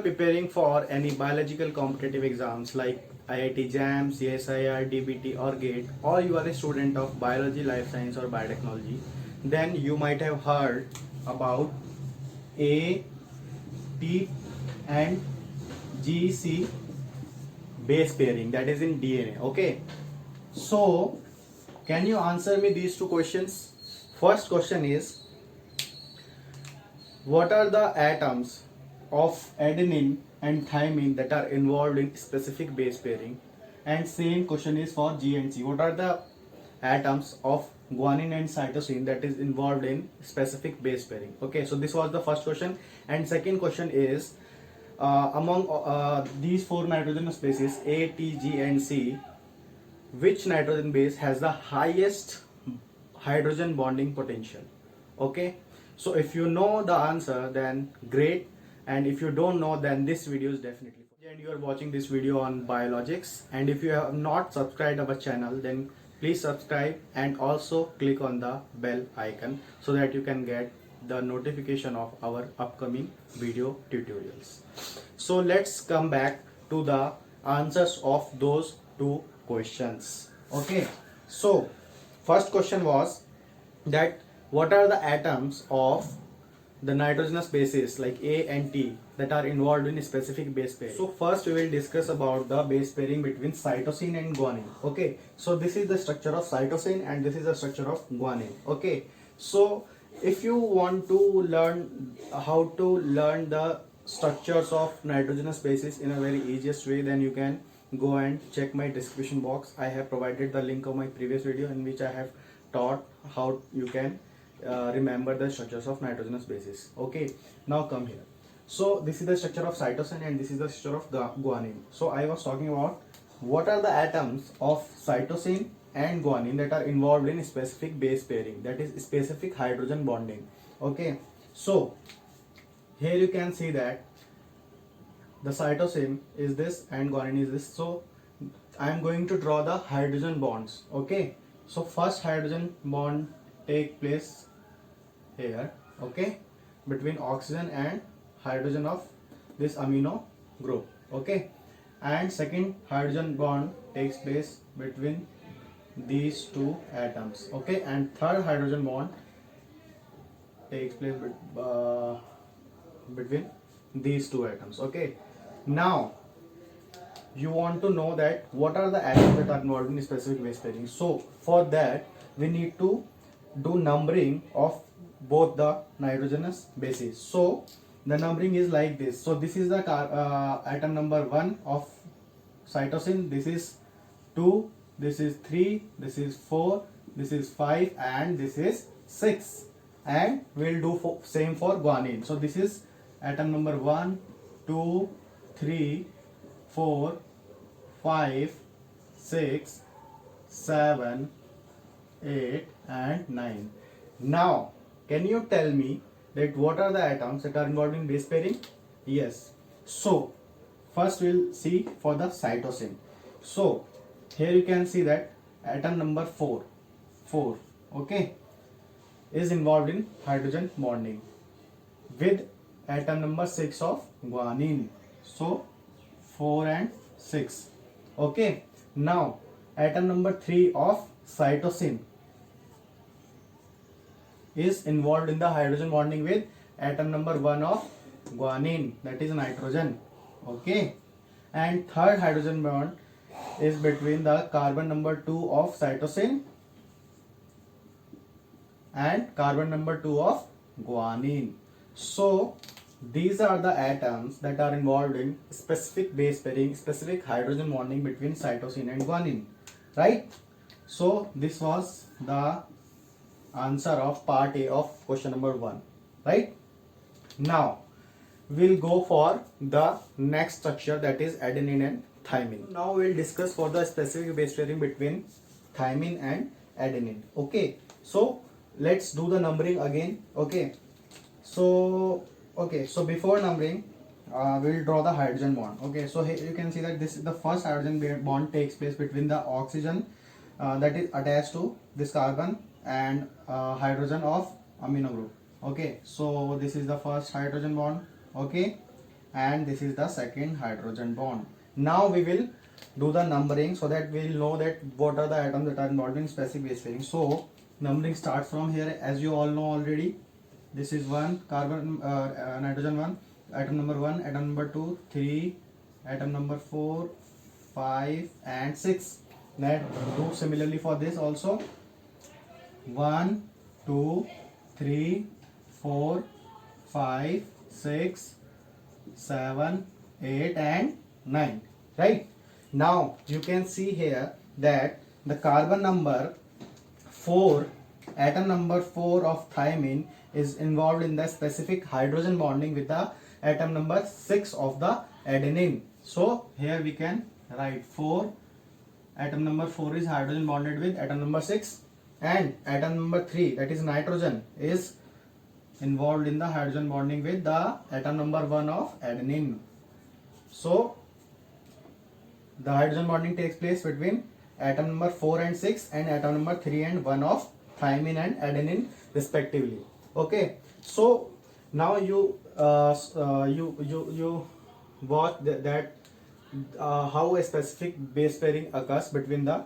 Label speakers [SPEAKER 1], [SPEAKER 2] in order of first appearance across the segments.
[SPEAKER 1] preparing for any biological competitive exams like IIT JAM, CSIR, DBT or GATE, or you are a student of biology, life science or biotechnology, then you might have heard about A, T and GC base pairing, that is in DNA. Okay, so can you answer me these two questions? First question is, what are the atoms of adenine and thymine that are involved in specific base pairing? And same question is for G and C. What are the atoms of guanine and cytosine that is involved in specific base pairing? Okay, so this was the first question. And second question is, among these four nitrogen bases A, T, G and C, which nitrogen base has the highest hydrogen bonding potential? Okay, so if you know the answer, then great, and if you don't know, then this video is definitely for you. And you are watching this video on biologics, and if you have not subscribed our channel, then please subscribe and also click on the bell icon so that you can get the notification of our upcoming video tutorials. So let's come back to the answers of those two questions. Okay, so first question was that what are the atoms of the nitrogenous bases like A and T that are involved in specific base pairing. So first we will discuss about the base pairing between cytosine and guanine. Okay, so this is the structure of cytosine and this is the structure of guanine. Okay, so if you want to learn how to learn the structures of nitrogenous bases in a very easiest way, then you can go and check my description box. I have provided the link of my previous video in which I have taught how you can remember the structures of nitrogenous bases. Okay, now come here. So this is the structure of cytosine and this is the structure of guanine. So I was talking about what are the atoms of cytosine and guanine that are involved in specific base pairing, that is specific hydrogen bonding. Okay, so here you can see that the cytosine is this and guanine is this. So I am going to draw the hydrogen bonds. Okay, so first hydrogen bond take place here, okay, between oxygen and hydrogen of this amino group. Okay, and second hydrogen bond takes place between these two atoms. Okay, and third hydrogen bond takes place between these two atoms. Okay, now you want to know that what are the atoms that are involved in specific base pairing. So for that we need to do numbering of both the nitrogenous bases. So the numbering is like this. So this is the atom number 1 of cytosine, this is 2, this is 3, this is 4, this is 5 and this is 6, and we'll do same for guanine. So this is atom number 1, 2, 3, 4, 5, 6, 7, 8 and 9. Now can you tell me that what are the atoms that are involved in base pairing? Yes, so first we'll see for the cytosine. So here you can see that atom number 4, okay, is involved in hydrogen bonding with atom number 6 of guanine. So 4 and 6. Okay, now atom number 3 of cytosine is involved in the hydrogen bonding with atom number 1 of guanine, that is nitrogen. Okay, and third hydrogen bond is between the carbon number 2 of cytosine and carbon number 2 of guanine. So these are the atoms that are involved in specific base pairing, specific hydrogen bonding between cytosine and guanine, right? So this was the answer of part A of question number 1, right? Now we'll go for the next structure, that is adenine and thymine. Now we'll discuss for the specific base pairing between thymine and adenine. Okay, so let's do the numbering again. Okay, so before numbering we'll draw the hydrogen bond. Okay, so here you can see that this is the first hydrogen bond takes place between the oxygen that is attached to this carbon and hydrogen of amino group. Okay, so this is the first hydrogen bond. Okay, and this is the second hydrogen bond. Now we will do the numbering so that we will know that what are the atoms that are involved in specific base pairing. So numbering starts from here, as you all know already. This is one carbon, nitrogen 1, atom number 1, atom number 2, 3, atom number 4, 5 and 6. Now do similarly for this also. 1, 2, 3, 4, 5, 6, 7, 8 and 9. Right? Now you can see here that the carbon number 4, atom number 4 of thymine is involved in the specific hydrogen bonding with the atom number 6 of the adenine. So here we can write 4, atom number 4 is hydrogen bonded with atom number 6, and atom number 3, that is nitrogen, is involved in the hydrogen bonding with the atom number 1 of adenine. So the hydrogen bonding takes place between atom number 4 and 6 and atom number 3 and 1 of thymine and adenine respectively. Okay, so now you watch that how a specific base pairing occurs between the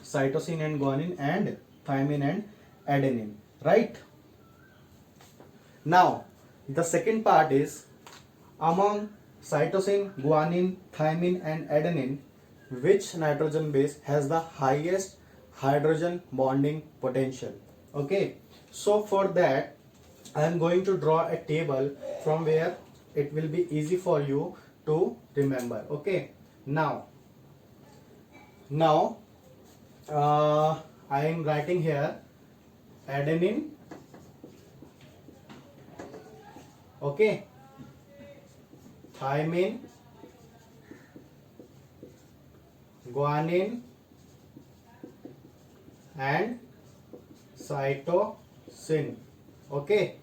[SPEAKER 1] cytosine and guanine and thymine and adenine, right? Now the second part is, among cytosine, guanine, thymine and adenine, which nitrogen base has the highest hydrogen bonding potential? Okay, so for that I am going to draw a table from where it will be easy for you to remember. Okay, now I am writing here adenine, okay, thymine, guanine and cytosine. Okay,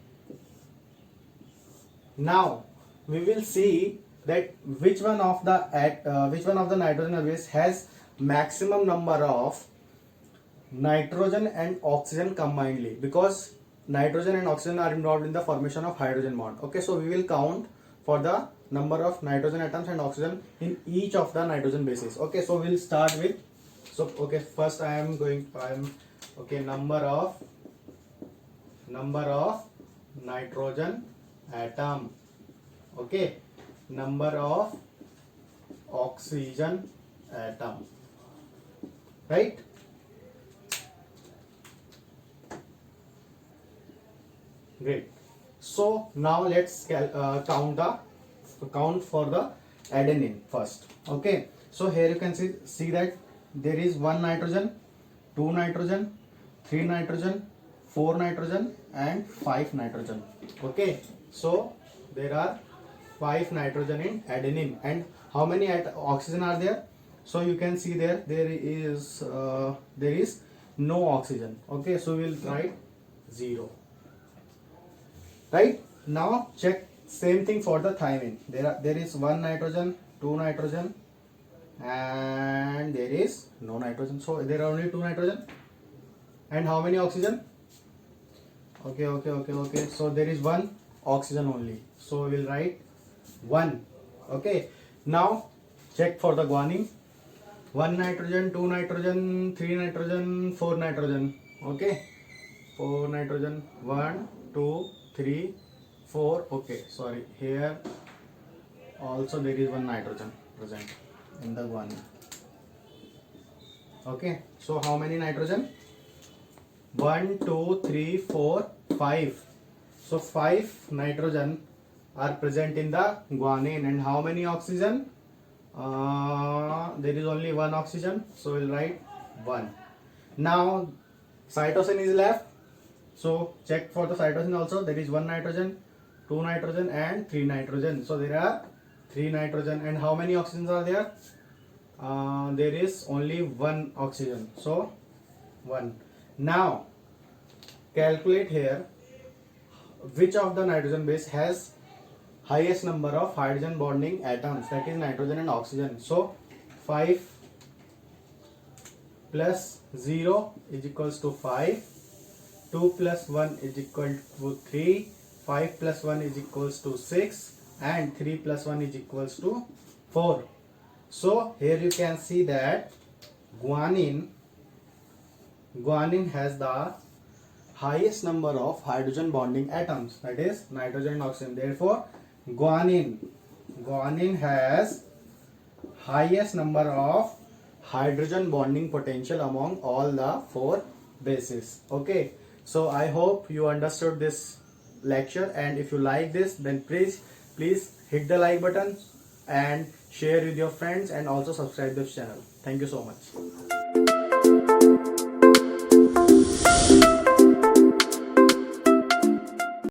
[SPEAKER 1] now we will see that which one of the nitrogen base has maximum number of nitrogen and oxygen combinedly, because nitrogen and oxygen are involved in the formation of hydrogen bond. Okay, so we will count for the number of nitrogen atoms and oxygen in each of the nitrogen bases. Okay, so we'll start with, so okay, first number of nitrogen atom, okay, number of oxygen atom, right? Great. So now let's count for the adenine first. Okay, so here you can see that there is 1 nitrogen, 2 nitrogen, 3 nitrogen, 4 nitrogen and 5 nitrogen. Okay, so there are 5 nitrogen in adenine. And how many oxygen are there? So you can see there is no oxygen. Okay, so we'll write 0. Right? Now check same thing for the thymine. There is 1 nitrogen, 2 nitrogen and there is no nitrogen. So there are only 2 nitrogen. And how many oxygen? Okay. So there is 1 oxygen only. So we will write 1. Okay. Now check for the guanine. 1 nitrogen, 2 nitrogen, 3 nitrogen, 4 nitrogen. Okay. 4 nitrogen. 1, 2, 3, 4. Okay, sorry. Here also there is 1 nitrogen present in the guanine. Okay. So how many nitrogen? 1, 2, 3, 4, 5. So 5 nitrogen are present in the guanine. And how many oxygen? There is only 1 oxygen. So we'll write 1. Now cytosine is left. So check for the cytosine also. There is 1 nitrogen, 2 nitrogen and 3 nitrogen. So there are 3 nitrogen. And how many oxygens are there? There is only 1 oxygen. So 1. Now calculate here which of the nitrogen base has highest number of hydrogen bonding atoms, that is nitrogen and oxygen. So 5 plus 0 is equals to 5. 2 plus 1 is equal to 3, 5 plus 1 is equals to 6 and 3 plus 1 is equals to 4. So here you can see that guanine has the highest number of hydrogen bonding atoms, that is nitrogen and oxygen. Therefore guanine has highest number of hydrogen bonding potential among all the 4 bases. Okay, so I hope you understood this lecture, and if you like this, then please hit the like button and share with your friends, and also subscribe this channel. Thank you so much.